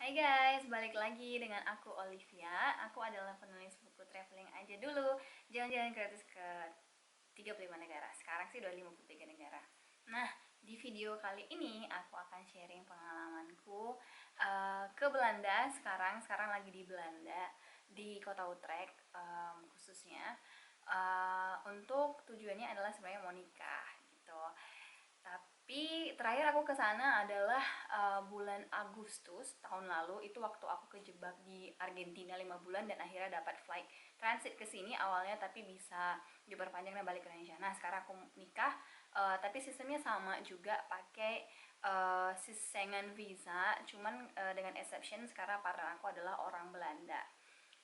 Hai guys, balik lagi dengan aku Olivia. Aku adalah penulis buku traveling aja dulu, jalan-jalan gratis ke 35 negara. Sekarang sih udah 53 negara. Nah, di video kali ini aku akan sharing pengalamanku ke Belanda. Sekarang lagi di Belanda, di kota Utrecht khususnya. Untuk tujuannya adalah sebenarnya mau nikah gitu. Tapi terakhir aku ke sana adalah bulan Agustus tahun lalu. Itu waktu aku kejebak di Argentina 5 bulan dan akhirnya dapat flight transit ke sini awalnya, tapi bisa diperpanjang dan balik ke Indonesia. Nah, sekarang aku nikah, tapi sistemnya sama juga, pakai Schengen visa, cuman dengan exception sekarang partner aku adalah orang Belanda.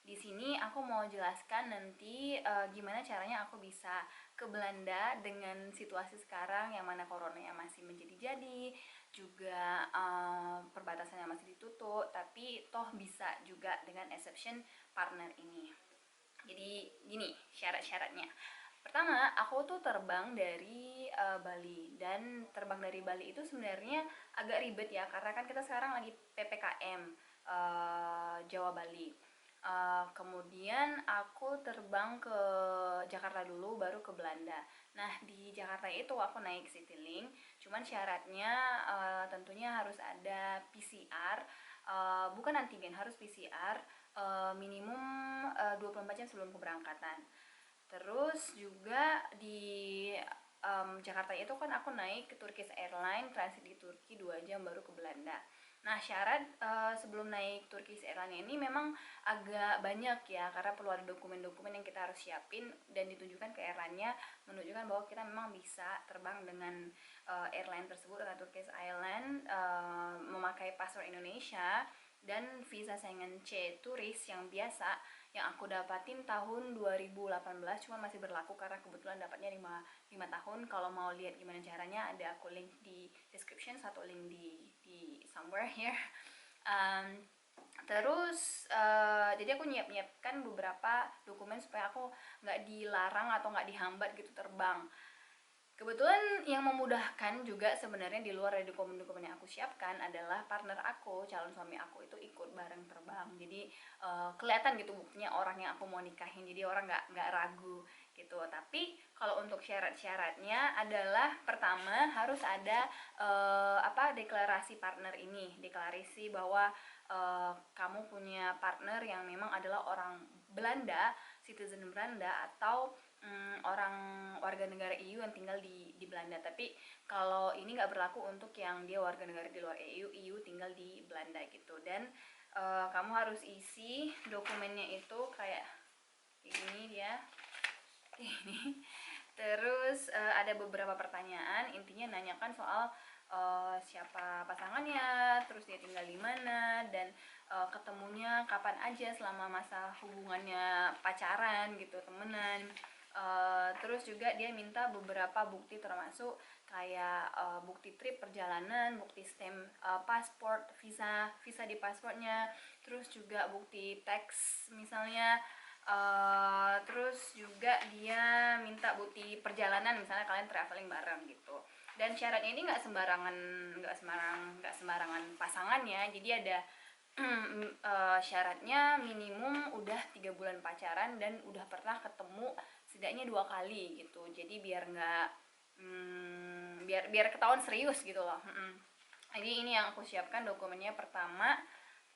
Di sini aku mau jelaskan nanti gimana caranya aku bisa ke Belanda dengan situasi sekarang yang mana coronanya masih menjadi-jadi, juga perbatasannya masih ditutup, tapi toh bisa juga dengan exception partner ini. Jadi gini syarat-syaratnya. Pertama, aku tuh terbang dari Bali, dan terbang dari Bali itu sebenarnya agak ribet ya, karena kan kita sekarang lagi PPKM Jawa Bali. Kemudian aku terbang ke Jakarta dulu, baru ke Belanda. Nah, di Jakarta itu aku naik Citylink, cuman syaratnya tentunya harus ada PCR, bukan antigen, harus PCR, minimum 24 jam sebelum keberangkatan. Terus juga di Jakarta itu kan aku naik ke Turkish Airlines, transit di Turki 2 jam baru ke Belanda. Nah, syarat sebelum naik Turkish Airlines ini memang agak banyak ya, karena perlu ada dokumen-dokumen yang kita harus siapin dan ditunjukkan ke airline-nya, menunjukkan bahwa kita memang bisa terbang dengan airline tersebut atau Turkish Airlines, memakai paspor Indonesia dan visa Schengen C turis yang biasa yang aku dapatin tahun 2018, cuma masih berlaku karena kebetulan dapatnya 5 tahun. Kalau mau lihat gimana caranya, ada aku link di description, satu link di somewhere here. Terus jadi aku nyiapkan beberapa dokumen supaya aku nggak dilarang atau nggak dihambat gitu terbang. Kebetulan yang memudahkan juga sebenarnya di luar dari dokumen-dokumen yang aku siapkan adalah partner aku, calon suami aku itu ikut bareng terbang. Jadi kelihatan gitu buktinya orang yang aku mau nikahin. Jadi orang nggak ragu gitu. Tapi kalau untuk syarat-syaratnya adalah pertama harus ada deklarasi partner ini, deklarasi bahwa kamu punya partner yang memang adalah orang Belanda, citizen Belanda, atau orang warga negara EU yang tinggal di Belanda. Tapi kalau ini nggak berlaku untuk yang dia warga negara di luar EU tinggal di Belanda gitu. Dan kamu harus isi dokumennya itu kayak ini dia, ini. Terus ada beberapa pertanyaan, intinya nanyakan soal siapa pasangannya, terus dia tinggal di mana, dan ketemunya kapan aja selama masa hubungannya pacaran gitu, temenan. Terus juga dia minta beberapa bukti, termasuk kayak bukti trip perjalanan, bukti stamp pasport, visa di pasportnya, terus juga bukti teks misalnya. Terus juga dia minta bukti perjalanan, misalnya kalian traveling bareng gitu. Dan syaratnya ini nggak sembarangan pasangannya. Jadi ada syaratnya minimum udah 3 bulan pacaran dan udah pernah ketemu setidaknya 2 kali gitu. Jadi biar nggak biar ketahuan serius gitu loh. Jadi ini yang aku siapkan dokumennya pertama.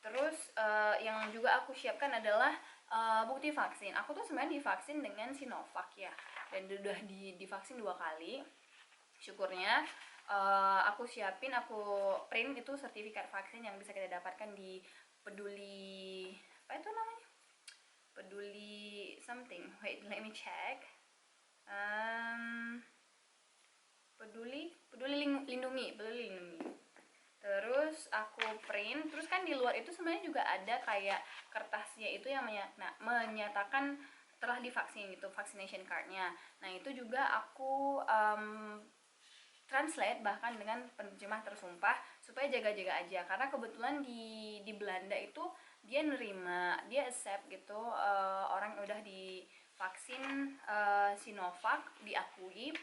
Terus yang juga aku siapkan adalah bukti vaksin. Aku tuh sebenarnya divaksin dengan Sinovac ya, dan udah divaksin 2 kali. Syukurnya aku print itu sertifikat vaksin yang bisa kita dapatkan di Peduli, apa itu namanya, Peduli something, wait let me check. Peduli Lindungi. Terus aku print, terus kan di luar itu sebenarnya juga ada kayak kertasnya itu yang menyatakan telah divaksin gitu, vaccination cardnya. Nah itu juga aku translate bahkan dengan penerjemah tersumpah supaya jaga-jaga aja, karena kebetulan di Belanda itu dia accept gitu orang yang udah divaksin Sinovac, diakui.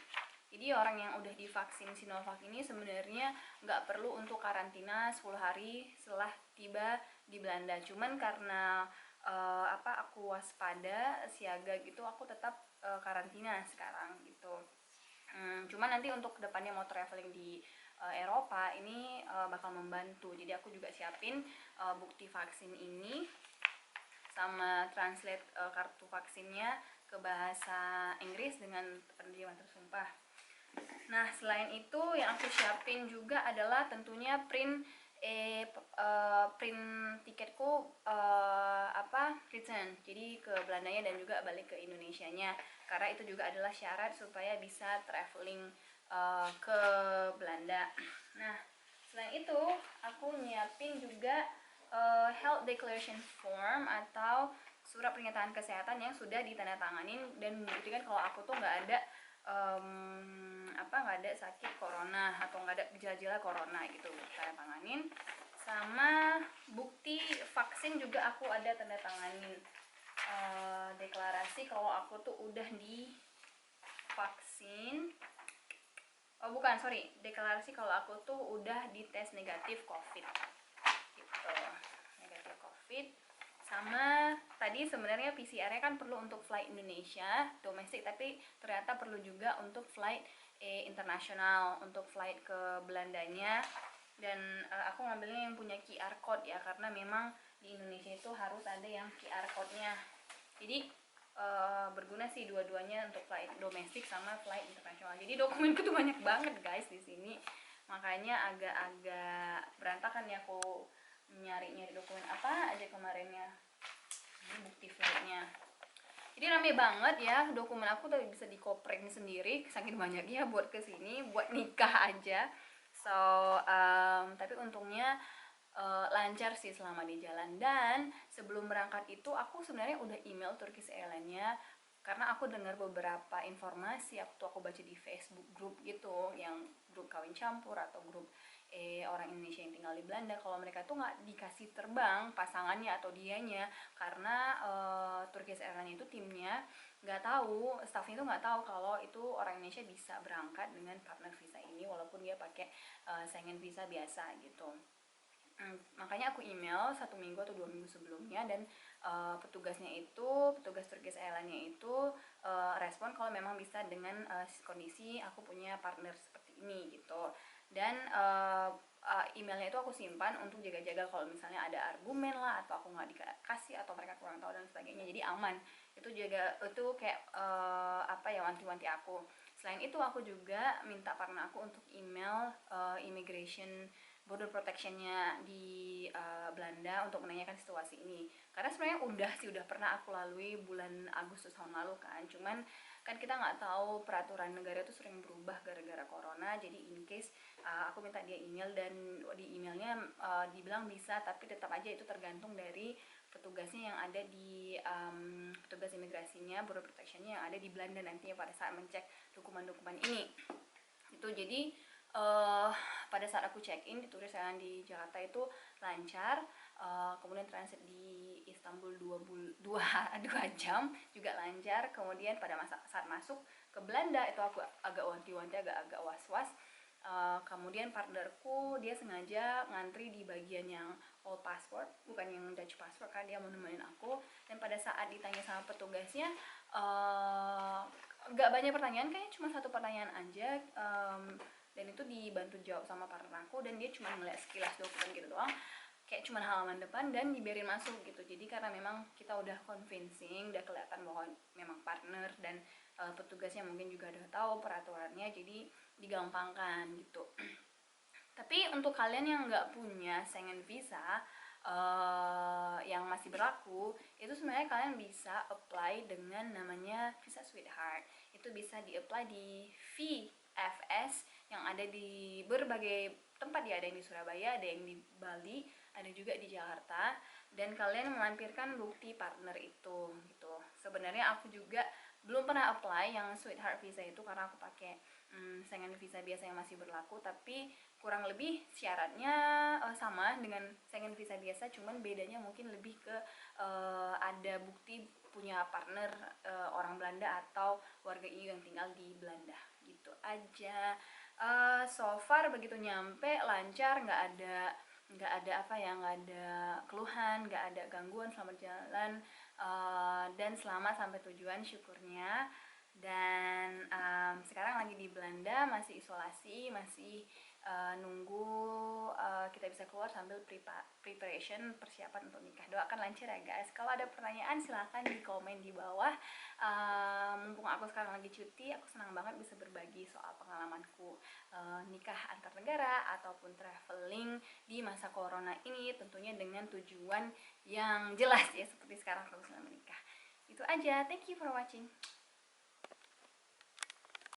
Jadi orang yang udah divaksin Sinovac ini sebenarnya nggak perlu untuk karantina 10 hari setelah tiba di Belanda. Cuman karena aku waspada siaga gitu, aku tetap karantina sekarang gitu. Cuman nanti untuk kedepannya mau traveling di Eropa ini bakal membantu. Jadi aku juga siapin bukti vaksin ini sama translate kartu vaksinnya ke bahasa Inggris dengan penerjemahan tersumpah. Nah, selain itu yang aku siapin juga adalah tentunya print tiketku return, jadi ke Belandanya dan juga balik ke Indonesianya, karena itu juga adalah syarat supaya bisa traveling ke Belanda. Nah, selain itu aku nyiapin juga health declaration form atau surat pernyataan kesehatan yang sudah ditandatanganin dan membuktikan kalau aku tuh nggak ada nggak ada sakit corona atau nggak ada gejala-gejala corona gitu, tanda tanganin. Sama bukti vaksin juga aku ada tanda tanganin, deklarasi kalau aku tuh udah divaksin. Oh bukan, sorry, deklarasi kalau aku tuh udah dites negatif COVID gitu, negatif COVID. Sama tadi sebenarnya PCR-nya kan perlu untuk flight Indonesia domestik, tapi ternyata perlu juga untuk flight internasional, untuk flight ke Belandanya. Dan aku ngambilnya yang punya QR code ya, karena memang di Indonesia itu harus ada yang QR code-nya. Jadi berguna sih dua-duanya untuk flight domestik sama flight internasional. Jadi dokumenku tuh banyak banget guys di sini, makanya agak-agak berantakan ya aku nyari-nyari dokumen apa aja kemarinnya. Ini bukti flightnya. Jadi rame banget ya, dokumen aku udah bisa dikopreng sendiri saking banyaknya buat kesini, buat nikah aja. So tapi untungnya lancar sih selama di jalan. Dan sebelum berangkat itu aku sebenarnya udah email Turkish Airlines-nya, karena aku dengar beberapa informasi aku baca di Facebook grup gitu, yang grup kawin campur atau grup orang Indonesia yang tinggal di Belanda, kalau mereka tuh nggak dikasih terbang pasangannya atau dianya karena Turkish Airlines itu timnya nggak tahu, staffnya itu nggak tahu kalau itu orang Indonesia bisa berangkat dengan partner visa ini walaupun dia pakai Schengen visa biasa gitu. Makanya aku email 1 minggu atau 2 minggu sebelumnya, dan petugas Turkish Airlines-nya itu respon kalau memang bisa dengan kondisi aku punya partner seperti ini gitu. Dan emailnya itu aku simpan untuk jaga-jaga kalau misalnya ada argumen lah atau aku nggak dikasih atau mereka kurang tahu dan sebagainya, jadi aman. Itu juga itu kayak wanti-wanti aku. Selain itu aku juga minta partner aku untuk email immigration border protectionnya di Belanda untuk menanyakan situasi ini, karena sebenarnya udah pernah aku lalui bulan Agustus tahun lalu kan. Cuman kan kita nggak tahu, peraturan negara itu sering berubah gara-gara corona. Jadi in case aku minta dia email, dan di emailnya dibilang bisa, tapi tetap aja itu tergantung dari petugasnya yang ada di petugas imigrasinya, border protectionnya yang ada di Belanda nantinya pada saat mencek dokumen-dokumen ini. Itu jadi pada saat aku check in di Turkish Airlines di Jakarta itu lancar, kemudian transit di Istanbul 2 jam juga lancar. Kemudian pada saat masuk ke Belanda itu aku agak wanti-wanti, agak was-was. Kemudian partnerku dia sengaja ngantri di bagian yang old passport, bukan yang Dutch passport, kan dia mau nemenin aku. Dan pada saat ditanya sama petugasnya, gak banyak pertanyaan, kayaknya cuma satu pertanyaan aja, dan itu dibantu jawab sama partner aku, dan dia cuma ngeliat sekilas dokumen gitu doang, kayak cuma halaman depan, dan dibiarin masuk gitu. Jadi karena memang kita udah convincing, udah kelihatan bahwa memang partner dan petugasnya mungkin juga udah tahu peraturannya, jadi digampangkan gitu. Tapi untuk kalian yang nggak punya Schengen visa yang masih berlaku, itu sebenarnya kalian bisa apply dengan namanya visa sweetheart. Itu bisa di-apply di VFS yang ada di berbagai tempat ya, ada yang di Surabaya, ada yang di Bali, ada juga di Jakarta. Dan kalian melampirkan bukti partner itu gitu. Sebenarnya aku juga belum pernah apply yang sweetheart visa itu karena aku pakai Schengen visa biasa yang masih berlaku, tapi kurang lebih syaratnya sama dengan Schengen visa biasa, cuman bedanya mungkin lebih ke ada bukti punya partner orang Belanda atau warga EU yang tinggal di Belanda gitu aja. So far begitu nyampe lancar, nggak ada nggak ada apa ya, nggak ada keluhan, nggak ada gangguan selama jalan, dan selamat sampai tujuan syukurnya. Dan sekarang lagi di Belanda, masih isolasi, masih nunggu kita bisa keluar sambil preparation, persiapan untuk nikah. Doakan lancar ya guys. Kalau ada pertanyaan silahkan di komen di bawah. Mumpung aku sekarang lagi cuti, aku senang banget bisa berbagi soal pengalamanku nikah antar negara ataupun traveling di masa corona ini, tentunya dengan tujuan yang jelas ya, seperti sekarang kalau misalnya menikah. Itu aja, thank you for watching.